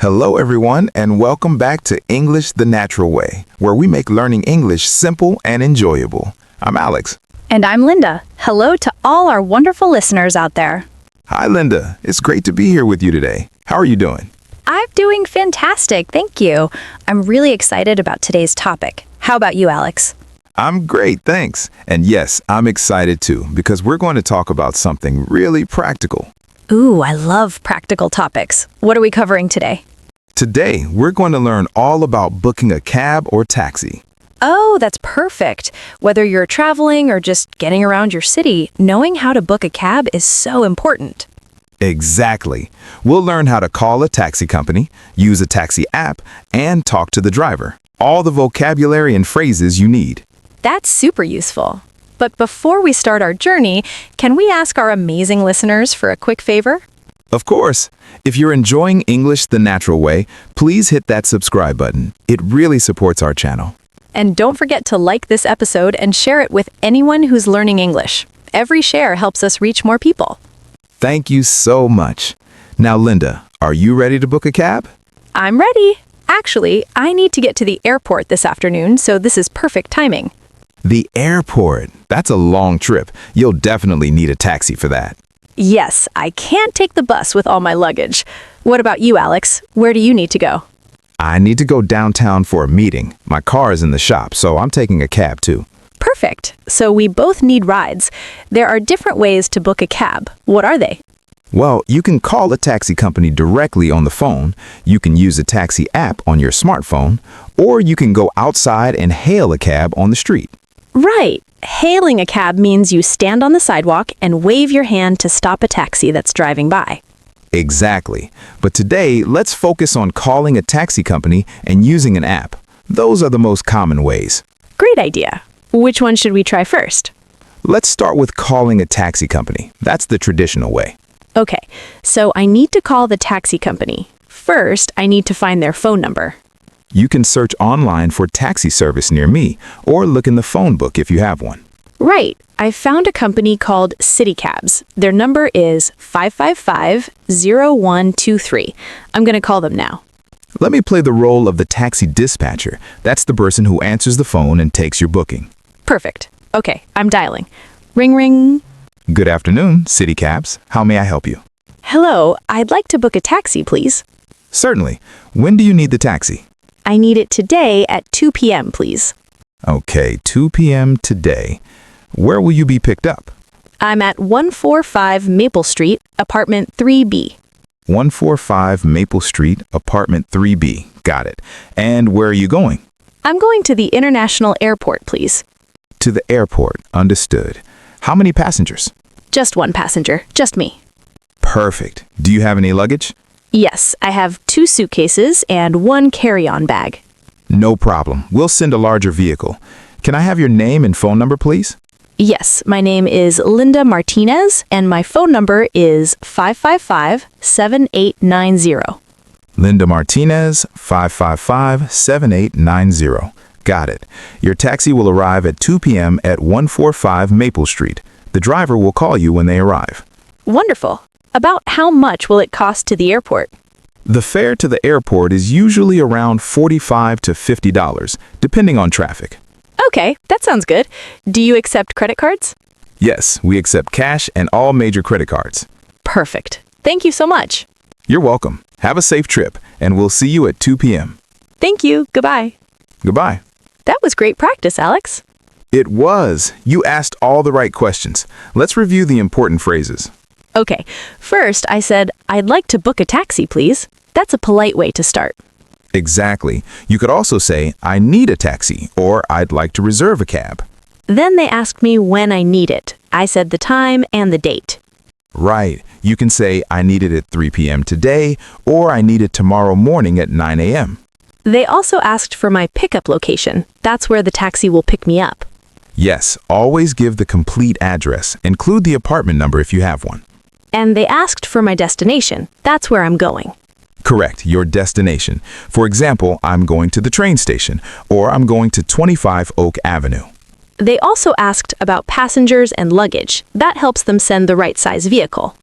Hello, everyone, and welcome back to English the Natural Way, where we make learning English simple and enjoyable. I'm Alex. And I'm Linda. Hello to all our wonderful listeners out there. Hi, Linda. It's great to be here with you today. How are you doing? I'm doing fantastic, thank you. I'm really excited about today's topic. How about you, Alex? I'm great, thanks. And yes, I'm excited too, because we're going to talk about something really practical. Ooh, I love practical topics. What are we covering today? Today, we're going to learn all about booking a cab or taxi. Oh, that's perfect. Whether you're traveling or just getting around your city, knowing how to book a cab is so important. Exactly. We'll learn how to call a taxi company, use a taxi app, and talk to the driver. All the vocabulary and phrases you need. That's super useful. But before we start our journey, can we ask our amazing listeners for a quick favor? Of course. If you're enjoying English the Natural Way, please hit that subscribe button. It really supports our channel. And don't forget to like this episode and share it with anyone who's learning English. Every share helps us reach more people. Thank you so much. Now, Linda, are you ready to book a cab? I'm ready. Actually, I need to get to the airport this afternoon, so this is perfect timing. The airport. That's a long trip. You'll definitely need a taxi for that. Yes, I can't take the bus with all my luggage. What about you, Alex? Where do you need to go? I need to go downtown for a meeting. My car is in the shop, so I'm taking a cab too. Perfect. So we both need rides. There are different ways to book a cab. What are they? Well, you can call a taxi company directly on the phone, you can use a taxi app on your smartphone, or you can go outside and hail a cab on the street. Right. Hailing a cab means you stand on the sidewalk and wave your hand to stop a taxi that's driving by. Exactly. But today, let's focus on calling a taxi company and using an app. Those are the most common ways. Great idea. Which one should we try first? Let's start with calling a taxi company. That's the traditional way. Okay, so I need to call the taxi company. First, I need to find their phone number. You can search online for taxi service near me, or look in the phone book if you have one. Right. I found a company called City Cabs. Their number is 555-0123. I'm going to call them now. Let me play the role of the taxi dispatcher. That's the person who answers the phone and takes your booking. Perfect. Okay, I'm dialing. Ring, ring. Good afternoon, City Cabs. How may I help you? Hello, I'd like to book a taxi, please. Certainly. When do you need the taxi? I need it today at 2 p.m., please. Okay, 2 p.m. today. Where will you be picked up? I'm at 145 Maple Street, apartment 3B. 145 Maple Street, apartment 3B. Got it. And where are you going? I'm going to the International Airport, please. To the airport. Understood. How many passengers? Just one passenger, just me. Perfect. Do you have any luggage? Yes, I have 2 suitcases and 1 carry-on bag. No problem. We'll send a larger vehicle. Can I have your name and phone number, please? Yes, my name is Linda Martinez, and my phone number is 555-7890. Linda Martinez, 555-7890. Got it. Your taxi will arrive at 2 p.m. at 145 Maple Street. The driver will call you when they arrive. Wonderful. About how much will it cost to the airport? The fare to the airport is usually around $45 to $50, depending on traffic. Okay, that sounds good. Do you accept credit cards? Yes, we accept cash and all major credit cards. Perfect. Thank you so much. You're welcome. Have a safe trip, and we'll see you at 2 p.m. Thank you. Goodbye. Goodbye. That was great practice, Alex. It was. You asked all the right questions. Let's review the important phrases. Okay, first I said, I'd like to book a taxi, please. That's a polite way to start. Exactly. You could also say, I need a taxi, or I'd like to reserve a cab. Then they asked me when I need it. I said the time and the date. Right. You can say, I need it at 3 p.m. today, or I need it tomorrow morning at 9 a.m. They also asked for my pickup location. That's where the taxi will pick me up. Yes, always give the complete address. Include the apartment number if you have one. And they asked for my destination. That's where I'm going. Correct, your destination. For example, I'm going to the train station, or I'm going to 25 Oak Avenue. They also asked about passengers and luggage. That helps them send the right size vehicle.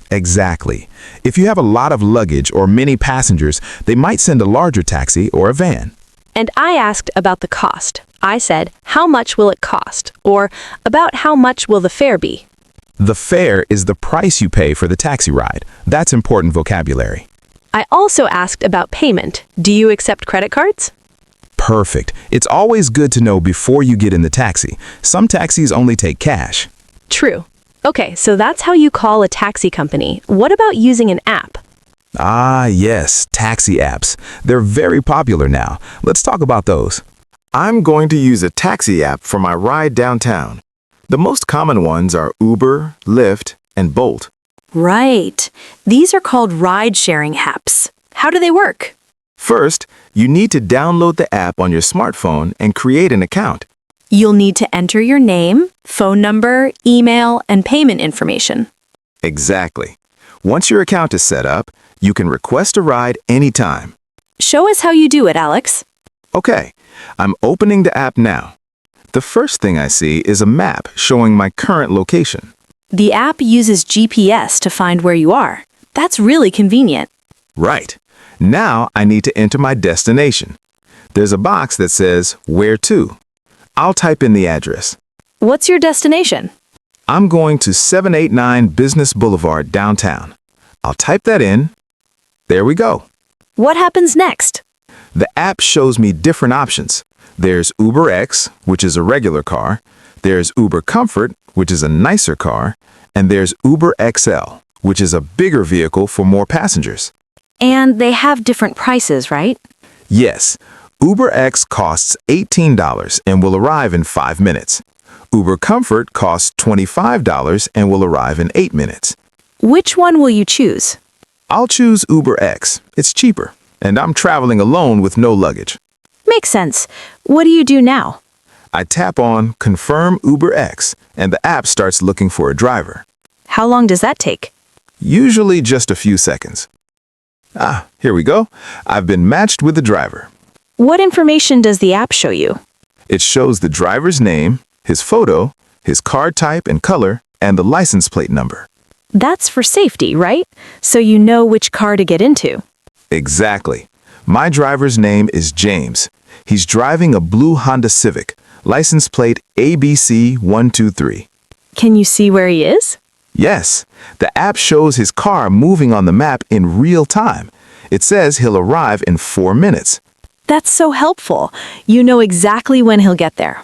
Exactly. If you have a lot of luggage or many passengers, they might send a larger taxi or a van. And I asked about the cost. I said, how much will it cost? Or about how much will the fare be? The fare is the price you pay for the taxi ride. That's important vocabulary. I also asked about payment. Do you accept credit cards? Perfect. It's always good to know before you get in the taxi. Some taxis only take cash. True. Okay, so that's how you call a taxi company. What about using an app? Ah, yes, taxi apps. They're very popular now. Let's talk about those. I'm going to use a taxi app for my ride downtown. The most common ones are Uber, Lyft, and Bolt. Right. These are called ride-sharing apps. How do they work? First, you need to download the app on your smartphone and create an account. You'll need to enter your name, phone number, email, and payment information. Exactly. Once your account is set up, you can request a ride anytime. Show us how you do it, Alex. Okay, I'm opening the app now. The first thing I see is a map showing my current location. The app uses GPS to find where you are. That's really convenient. Right. Now I need to enter my destination. There's a box that says, Where to? I'll type in the address. What's your destination? I'm going to 789 Business Boulevard downtown. I'll type that in. There we go. What happens next? The app shows me different options. There's UberX, which is a regular car. There's Uber Comfort, which is a nicer car. And there's Uber XL, which is a bigger vehicle for more passengers. And they have different prices, right? Yes. UberX costs $18 and will arrive in 5 minutes. Uber Comfort costs $25 and will arrive in 8 minutes. Which one will you choose? I'll choose UberX. It's cheaper, and I'm traveling alone with no luggage. Makes sense. What do you do now? I tap on Confirm UberX, and the app starts looking for a driver. How long does that take? Usually just a few seconds. Ah, here we go. I've been matched with the driver. What information does the app show you? It shows the driver's name, his photo, his car type and color, and the license plate number. That's for safety, right? So you know which car to get into. Exactly. My driver's name is James. He's driving a blue Honda Civic, license plate ABC123. Can you see where he is? Yes, the app shows his car moving on the map in real time. It says he'll arrive in 4 minutes. That's so helpful. You know exactly when he'll get there.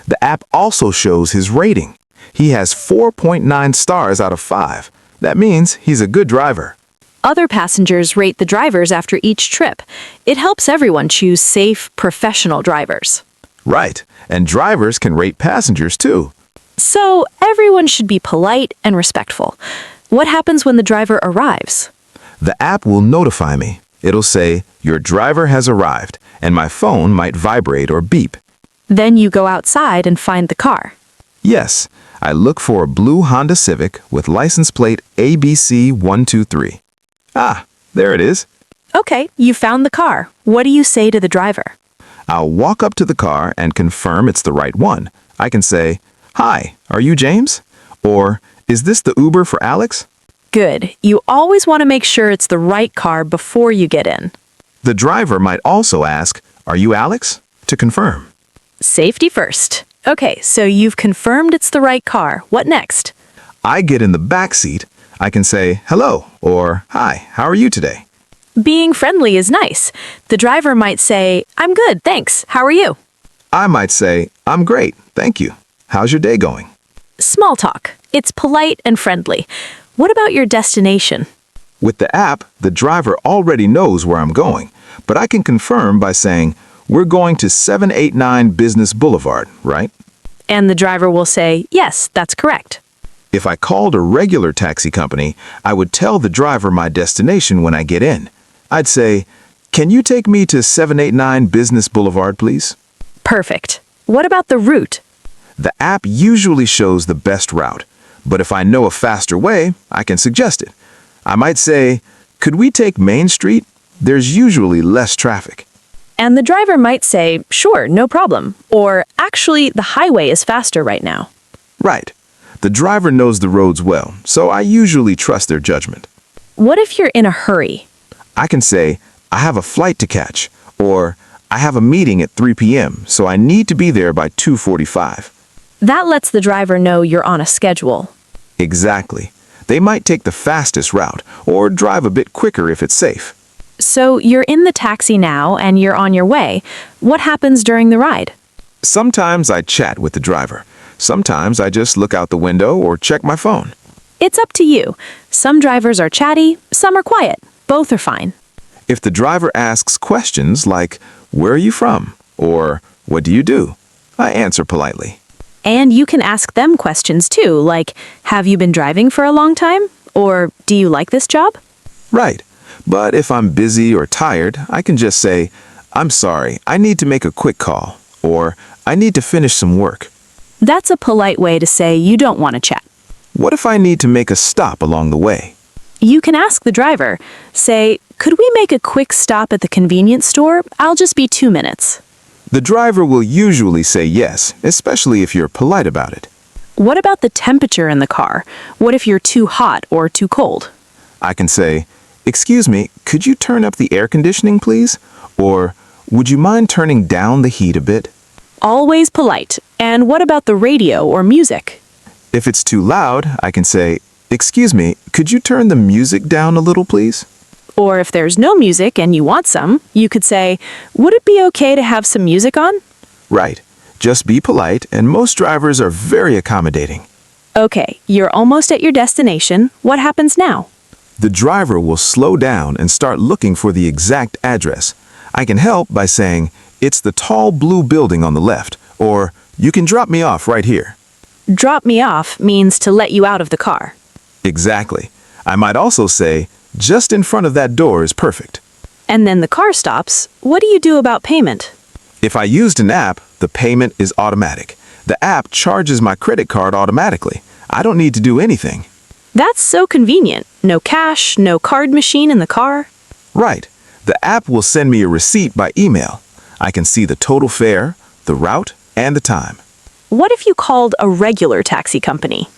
The app also shows his rating. He has 4.9 stars out of 5. That means he's a good driver. Other passengers rate the drivers after each trip. It helps everyone choose safe, professional drivers. Right, and drivers can rate passengers too. So everyone should be polite and respectful. What happens when the driver arrives? The app will notify me. It'll say, your driver has arrived, and my phone might vibrate or beep. Then you go outside and find the car. Yes, I look for a blue Honda Civic with license plate ABC123. Ah, there it is. Okay, you found the car. What do you say to the driver? I'll walk up to the car and confirm it's the right one. I can say, Hi, are you James? Or, is this the Uber for Alex? Good. You always want to make sure it's the right car before you get in. The driver might also ask, Are you Alex? To confirm. Safety first. Okay, so you've confirmed it's the right car. What next? I get in the back seat. I can say, Hello, or Hi, how are you today? Being friendly is nice. The driver might say, I'm good, thanks. How are you? I might say, I'm great, thank you. How's your day going? Small talk. It's polite and friendly. What about your destination? With the app, the driver already knows where I'm going, but I can confirm by saying, We're going to 789 Business Boulevard, right? And the driver will say, yes, that's correct. If I called a regular taxi company, I would tell the driver my destination when I get in. I'd say, Can you take me to 789 Business Boulevard, please? Perfect. What about the route? The app usually shows the best route, but if I know a faster way, I can suggest it. I might say, Could we take Main Street? There's usually less traffic. And the driver might say, sure, no problem. Or, actually, the highway is faster right now. Right. The driver knows the roads well, so I usually trust their judgment. What if you're in a hurry? I can say, I have a flight to catch, or I have a meeting at 3 p.m., so I need to be there by 2:45. That lets the driver know you're on a schedule. Exactly. They might take the fastest route, or drive a bit quicker if it's safe. So you're in the taxi now and you're on your way. What happens during the ride? Sometimes I chat with the driver. Sometimes I just look out the window or check my phone. It's up to you. Some drivers are chatty, some are quiet. Both are fine. If the driver asks questions like, "Where are you from?" or "What do you do?" I answer politely. And you can ask them questions too, like, have you been driving for a long time? Or do you like this job? Right. But if I'm busy or tired, I can just say, "I'm sorry, I need to make a quick call," or "I need to finish some work." That's a polite way to say you don't want to chat. What if I need to make a stop along the way? You can ask the driver, say, could we make a quick stop at the convenience store? I'll just be 2 minutes. The driver will usually say yes, especially if you're polite about it. What about the temperature in the car? What if you're too hot or too cold? I can say, "Excuse me, could you turn up the air conditioning, please?" Or, "Would you mind turning down the heat a bit?" Always polite. And what about the radio or music? If it's too loud, I can say, "Excuse me, could you turn the music down a little, please?" Or if there's no music and you want some, you could say, would it be okay to have some music on? Right. Just be polite, and most drivers are very accommodating. Okay, you're almost at your destination. What happens now? The driver will slow down and start looking for the exact address. I can help by saying, "It's the tall blue building on the left," or "You can drop me off right here." Drop me off means to let you out of the car. Exactly. I might also say, "Just in front of that door is perfect." And then the car stops. What do you do about payment? If I used an app, the payment is automatic. The app charges my credit card automatically. I don't need to do anything. That's so convenient. No cash, no card machine in the car. Right. The app will send me a receipt by email. I can see the total fare, the route, and the time. What if you called a regular taxi company?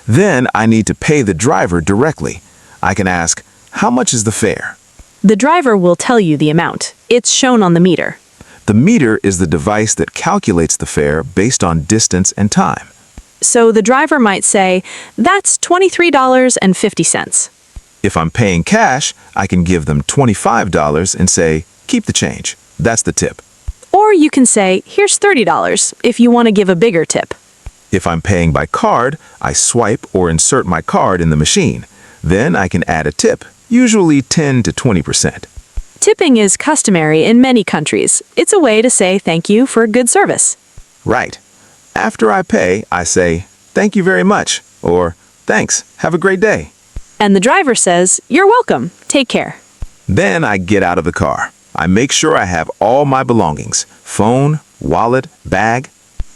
Then I need to pay the driver directly. I can ask, "How much is the fare?" The driver will tell you the amount. It's shown on the meter. The meter is the device that calculates the fare based on distance and time. So the driver might say, that's $23.50. If I'm paying cash, I can give them $25 and say, "Keep the change." That's the tip. Or you can say, here's $30 if you want to give a bigger tip. If I'm paying by card, I swipe or insert my card in the machine. Then I can add a tip, usually 10 to 20%. Tipping is customary in many countries. It's a way to say thank you for good service. Right. After I pay, I say, "Thank you very much," or "Thanks, have a great day." And the driver says, you're welcome, take care. Then I get out of the car. I make sure I have all my belongings, phone, wallet, bag.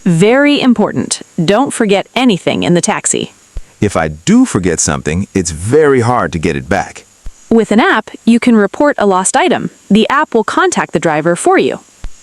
Very important. Don't forget anything in the taxi. If I do forget something, it's very hard to get it back. With an app, you can report a lost item. The app will contact the driver for you.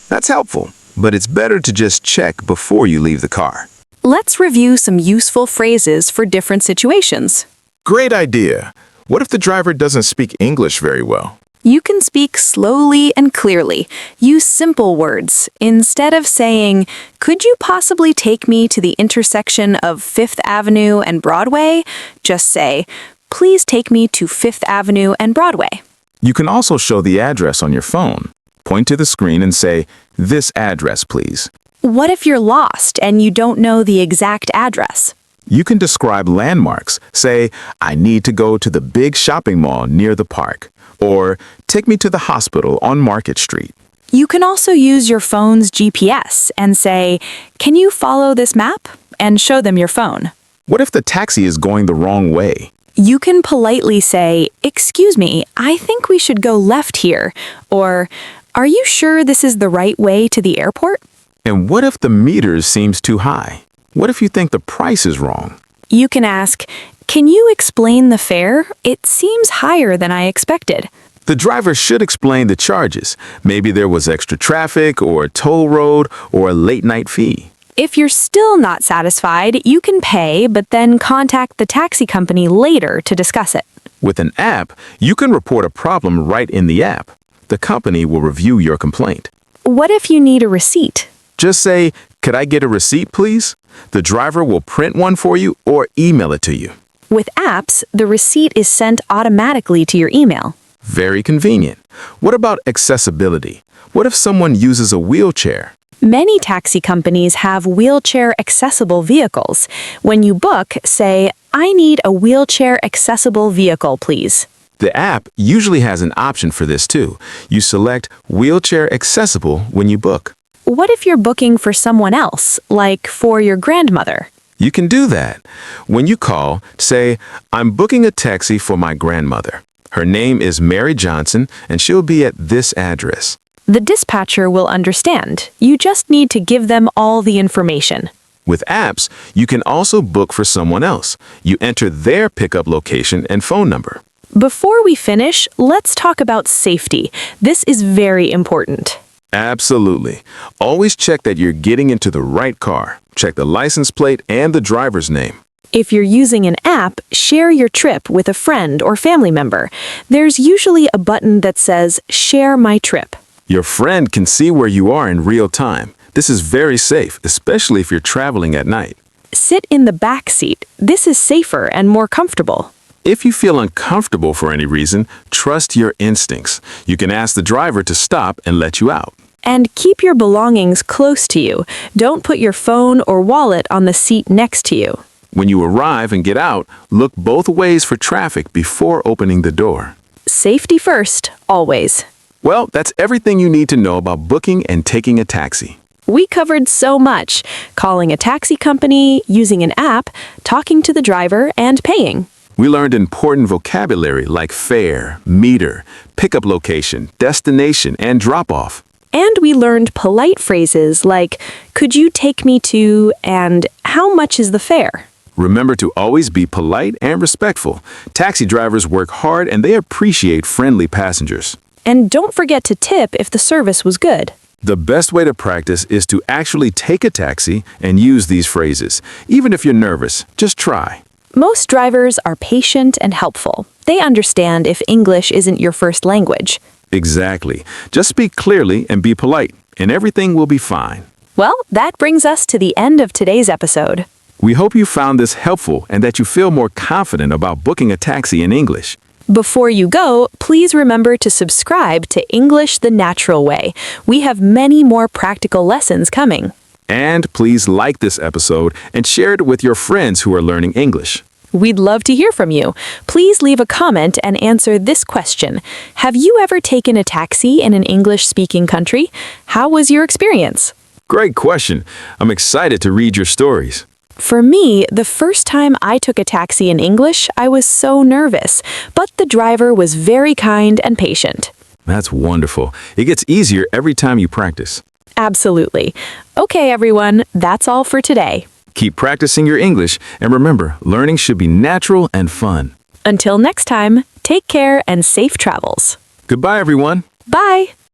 That's helpful, but it's better to just check before you leave the car. Let's review some useful phrases for different situations. Great idea. What if the driver doesn't speak English very well? You can speak slowly and clearly. Use simple words. Instead of saying, could you possibly take me to the intersection of Fifth Avenue and Broadway? Just say, please take me to Fifth Avenue and Broadway. You can also show the address on your phone. Point to the screen and say, "This address, please." What if you're lost and you don't know the exact address? You can describe landmarks. Say, "I need to go to the big shopping mall near the park," or "Take me to the hospital on Market Street." You can also use your phone's GPS and say, can you follow this map? And show them your phone. What if the taxi is going the wrong way? You can politely say, excuse me, I think we should go left here. Or, are you sure this is the right way to the airport? And what if the meter seems too high? What if you think the price is wrong? You can ask, can you explain the fare? It seems higher than I expected. The driver should explain the charges. Maybe there was extra traffic or a toll road or a late night fee. If you're still not satisfied, you can pay, but then contact the taxi company later to discuss it. With an app, you can report a problem right in the app. The company will review your complaint. What if you need a receipt? Just say, "Could I get a receipt, please?" The driver will print one for you or email it to you. With apps, the receipt is sent automatically to your email. Very convenient. What about accessibility? What if someone uses a wheelchair? Many taxi companies have wheelchair-accessible vehicles. When you book, say, "I need a wheelchair-accessible vehicle, please." The app usually has an option for this too. You select wheelchair accessible when you book. What if you're booking for someone else, like for your grandmother? You can do that. When you call, say, "I'm booking a taxi for my grandmother. Her name is Mary Johnson and she'll be at this address." The dispatcher will understand. You just need to give them all the information. With apps, you can also book for someone else. You enter their pickup location and phone number. Before we finish, let's talk about safety. This is very important. Absolutely. Always check that you're getting into the right car. Check the license plate and the driver's name. If you're using an app, share your trip with a friend or family member. There's usually a button that says, "Share my trip." Your friend can see where you are in real time. This is very safe, especially if you're traveling at night. Sit in the back seat. This is safer and more comfortable. If you feel uncomfortable for any reason, trust your instincts. You can ask the driver to stop and let you out. And keep your belongings close to you. Don't put your phone or wallet on the seat next to you. When you arrive and get out, look both ways for traffic before opening the door. Safety first, always. Well, that's everything you need to know about booking and taking a taxi. We covered so much: calling a taxi company, using an app, talking to the driver, and paying. We learned important vocabulary like fare, meter, pickup location, destination, and drop-off. And we learned polite phrases like, "Could you take me to," and "How much is the fare?" Remember to always be polite and respectful. Taxi drivers work hard and they appreciate friendly passengers. And don't forget to tip if the service was good. The best way to practice is to actually take a taxi and use these phrases. Even if you're nervous, just try. Most drivers are patient and helpful. They understand if English isn't your first language. Exactly. Just speak clearly and be polite, and everything will be fine. Well, that brings us to the end of today's episode. We hope you found this helpful and that you feel more confident about booking a taxi in English. Before you go, please remember to subscribe to English the Natural Way. We have many more practical lessons coming. And please like this episode and share it with your friends who are learning English. We'd love to hear from you. Please leave a comment and answer this question. Have you ever taken a taxi in an English-speaking country? How was your experience? Great question. I'm excited to read your stories. For me, the first time I took a taxi in English, I was so nervous, but the driver was very kind and patient. That's wonderful. It gets easier every time you practice. Absolutely. Okay, everyone, that's all for today. Keep practicing your English, and remember, learning should be natural and fun. Until next time, take care and safe travels. Goodbye, everyone. Bye!